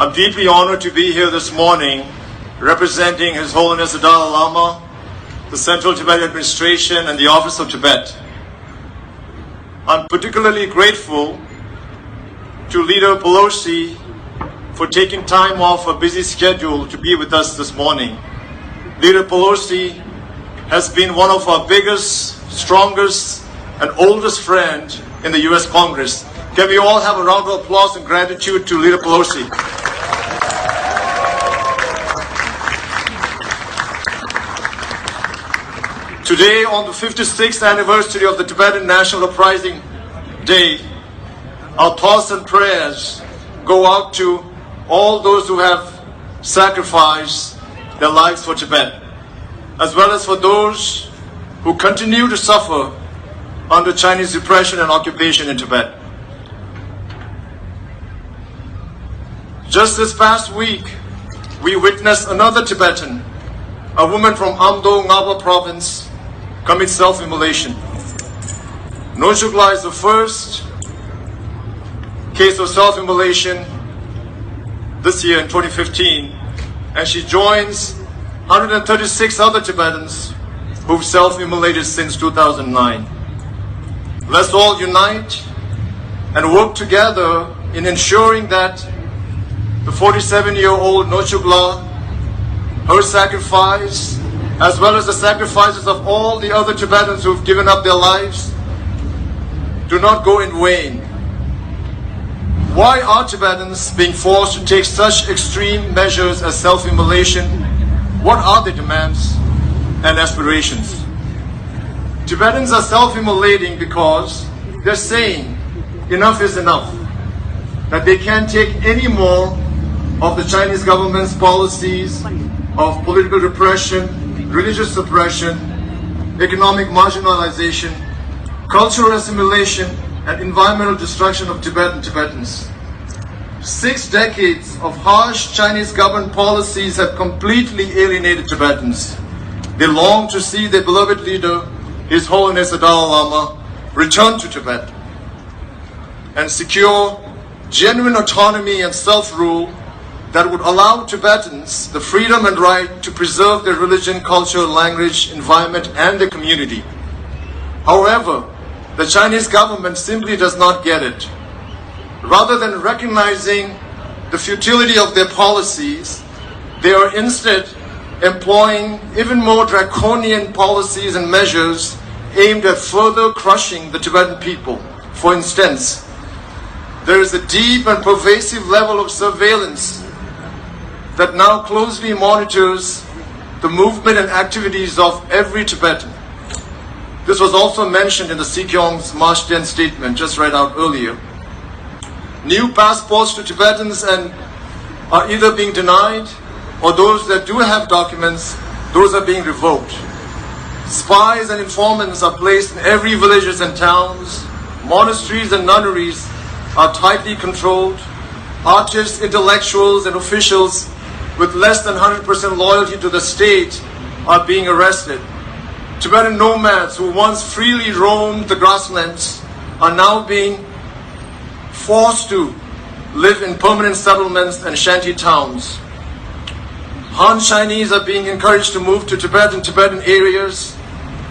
I'm deeply honored to be here this morning representing His Holiness the Dalai Lama, the Central Tibet Administration, and the Office of Tibet. I'm particularly grateful to Leader Pelosi for taking time off a busy schedule to be with us this morning. Leader Pelosi has been one of our biggest, strongest, and oldest friends in the U.S. Congress. Can we all have a round of applause and gratitude to Leader Pelosi? Today, on the 56th anniversary of the Tibetan National Uprising Day, our thoughts and prayers go out to all those who have sacrificed their lives for Tibet, as well as for those who continue to suffer under Chinese repression and occupation in Tibet. Just this past week, we witnessed another Tibetan, a woman from Amdo Ngaba province, commit self-immolation. Nochugla is the first case of self-immolation this year in 2015, and she joins 136 other Tibetans who've self-immolated since 2009. Let's all unite and work together in ensuring that the 47-year-old Nochugla, her sacrifice, as well as the sacrifices of all the other Tibetans who've given up their lives, do not go in vain. Why are Tibetans being forced to take such extreme measures as self-immolation? What are their demands and aspirations? Tibetans are self-immolating because they're saying enough is enough, that they can't take any more of the Chinese government's policies of political repression, religious suppression, economic marginalization, cultural assimilation, and environmental destruction of Tibet and Tibetans. 6 decades of harsh Chinese government policies have completely alienated Tibetans. They long to see their beloved leader, His Holiness the Dalai Lama, return to Tibet and secure genuine autonomy and self-rule that would allow Tibetans the freedom and right to preserve their religion, culture, language, environment, and their community. However, the Chinese government simply does not get it. Rather than recognizing the futility of their policies, they are instead employing even more draconian policies and measures aimed at further crushing the Tibetan people. For instance, there is a deep and pervasive level of surveillance that now closely monitors the movement and activities of every Tibetan. This was also mentioned in the Sikyong's March 10 statement just read out earlier. New passports to Tibetans are either being denied, or those that do have documents, those are being revoked. Spies and informants are placed in every villages and towns. Monasteries and nunneries are tightly controlled. Artists, intellectuals, and officials with less than 100% loyalty to the state are being arrested. Tibetan nomads who once freely roamed the grasslands are now being forced to live in permanent settlements and shanty towns. Han Chinese are being encouraged to move to Tibet and Tibetan areas,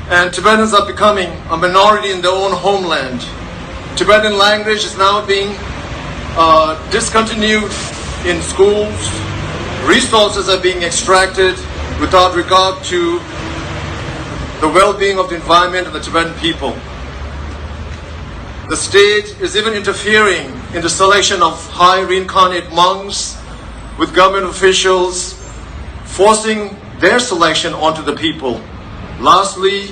and Tibetans are becoming a minority in their own homeland. Tibetan language is now being discontinued in schools. Resources are being extracted without regard to the well-being of the environment and the Tibetan people. The state is even interfering in the selection of high reincarnate monks with government officials, forcing their selection onto the people. Lastly,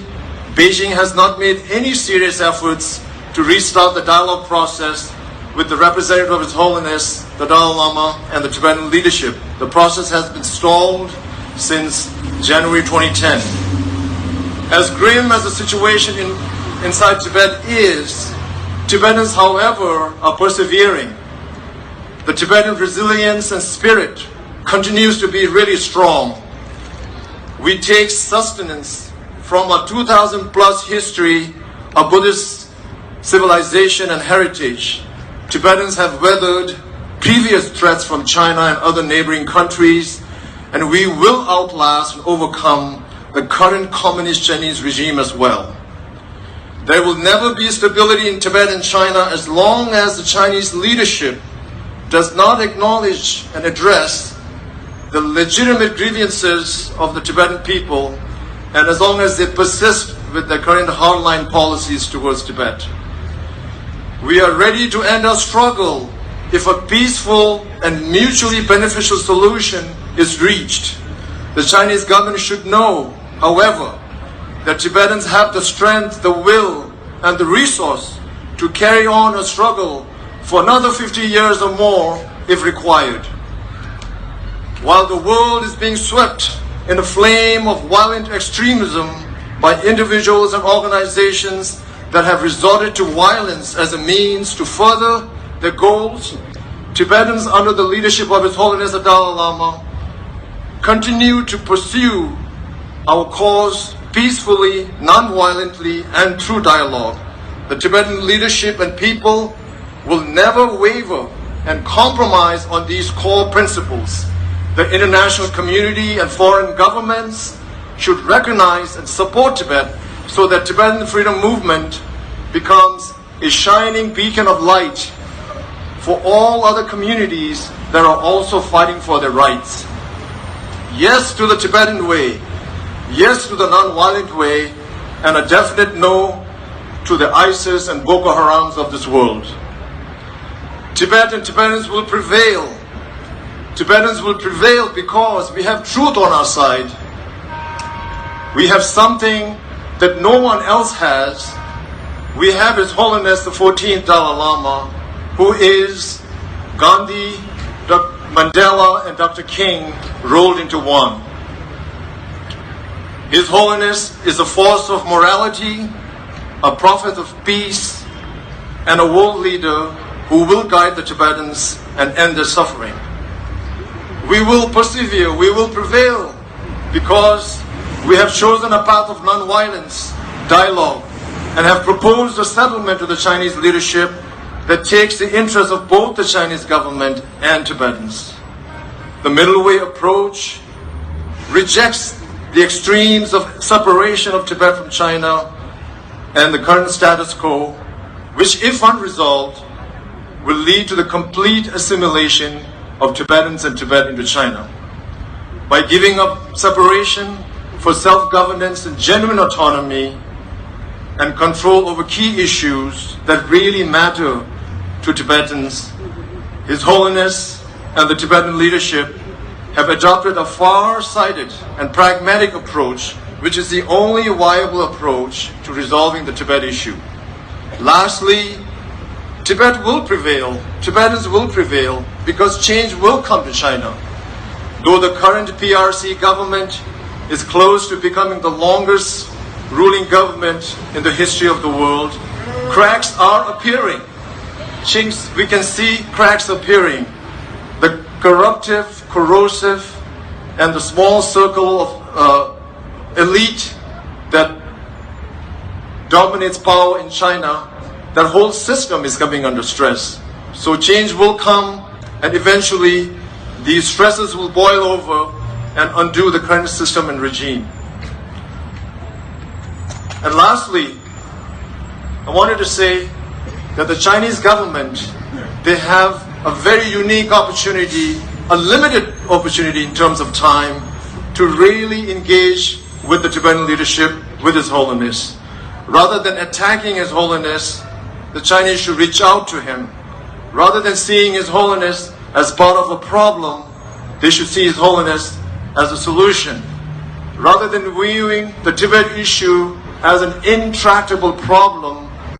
Beijing has not made any serious efforts to restart the dialogue process with the representative of His Holiness, the Dalai Lama, and the Tibetan leadership. The process has been stalled since January 2010. As grim as the situation inside Tibet is, Tibetans, however, are persevering. The Tibetan resilience and spirit continues to be really strong. We take sustenance from a 2,000 plus history of Buddhist civilization and heritage. Tibetans have weathered previous threats from China and other neighboring countries, and we will outlast and overcome the current communist Chinese regime as well. There will never be stability in Tibet and China as long as the Chinese leadership does not acknowledge and address the legitimate grievances of the Tibetan people, and as long as they persist with their current hardline policies towards Tibet. We are ready to end our struggle if a peaceful and mutually beneficial solution is reached. The Chinese government should know, however, that Tibetans have the strength, the will, and the resource to carry on a struggle for another 50 years or more if required. While the world is being swept in a flame of violent extremism by individuals and organizations that have resorted to violence as a means to further their goals, Tibetans under the leadership of His Holiness the Dalai Lama continue to pursue our cause peacefully, non-violently, and through dialogue. The Tibetan leadership and people will never waver and compromise on these core principles. The international community and foreign governments should recognize and support Tibet so that Tibetan freedom movement becomes a shining beacon of light for all other communities that are also fighting for their rights. Yes to the Tibetan way, yes to the non-violent way, and a definite no to the ISIS and Boko Harams of this world. Tibet and Tibetans will prevail. Tibetans will prevail because we have truth on our side. We have something that no one else has. We have His Holiness the 14th Dalai Lama, who is Gandhi, Dr. Mandela, and Dr. King rolled into one. His Holiness is a force of morality, a prophet of peace, and a world leader who will guide the Tibetans and end their suffering. We will persevere, we will prevail, because we have chosen a path of non-violence, dialogue, and have proposed a settlement to the Chinese leadership that takes the interests of both the Chinese government and Tibetans. The middle way approach rejects the extremes of separation of Tibet from China and the current status quo, which, if unresolved, will lead to the complete assimilation of Tibetans and Tibet into China. By giving up separation for self-governance and genuine autonomy and control over key issues that really matter to Tibetans, His Holiness and the Tibetan leadership have adopted a far-sighted and pragmatic approach, which is the only viable approach to resolving the Tibet issue. Lastly, Tibet will prevail, Tibetans will prevail, because change will come to China. Though the current PRC government is close to becoming the longest ruling government in the history of the world, cracks are appearing. Chinks, we can see cracks appearing. The corruptive, corrosive, and the small circle of elite that dominates power in China, that whole system is coming under stress. So change will come, and eventually these stresses will boil over and undo the current system and regime. And lastly, I wanted to say that the Chinese government, they have a very unique opportunity, a limited opportunity in terms of time, to really engage with the Tibetan leadership, with His Holiness. Rather than attacking His Holiness, the Chinese should reach out to him. Rather than seeing His Holiness as part of a problem, they should see His Holiness as a solution. Rather than viewing the Tibet issue as an intractable problem,